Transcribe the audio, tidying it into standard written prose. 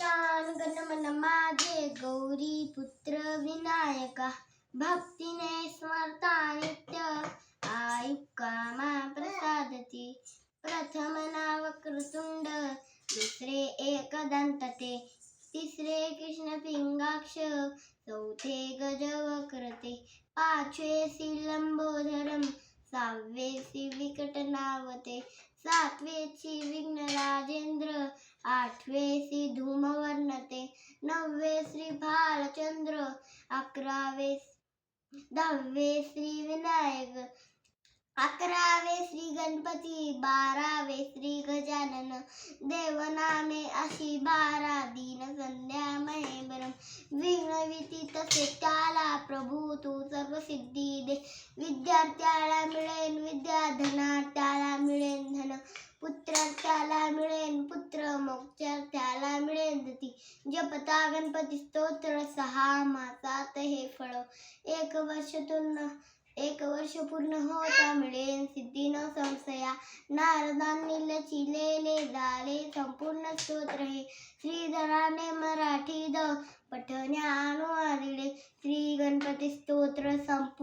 तान गणमन माझे गौरी पुत्र विनायका भक्तीने स्मरता नित्य आयुकामा प्रसादती प्रथम नाव वक्रतुंड दुसरे एकदंत ते तिसरे कृष्ण पिंगाक्ष चौथे गजवक्रते पाचवे लंबोदरम सहावे विकट नावते सातवे विघ्न राजेंद्र आठवे धूमवर्णते नववे श्री भालचंद्र अकरावे 10वे श्री विनायक 11वे श्री गणपती 12वे श्री गजानन देवनामे अशी 12 दीन संध्या महेबरम विघ्न वितीत तसे त्याला प्रभू तू सर्व सिद्धी दे विद्यार्थ्याला मिळेल विद्या धनार्थ्याला मिळेल धन पुत्रार्थ्याला मिळेल पुत्र मोक्षार्थ्याला मिळेल गती जपता गणपती स्तोत्र 6 मासात हे फळ एक वर्ष पूर्ण होता मिळेल सिद्धी न संशया नारदांनी लचिलेले झाले संपूर्ण स्तोत्र हे श्रीधराने मराठी पठण्यानुवादिले श्री गणपती स्तोत्र संपूर्ण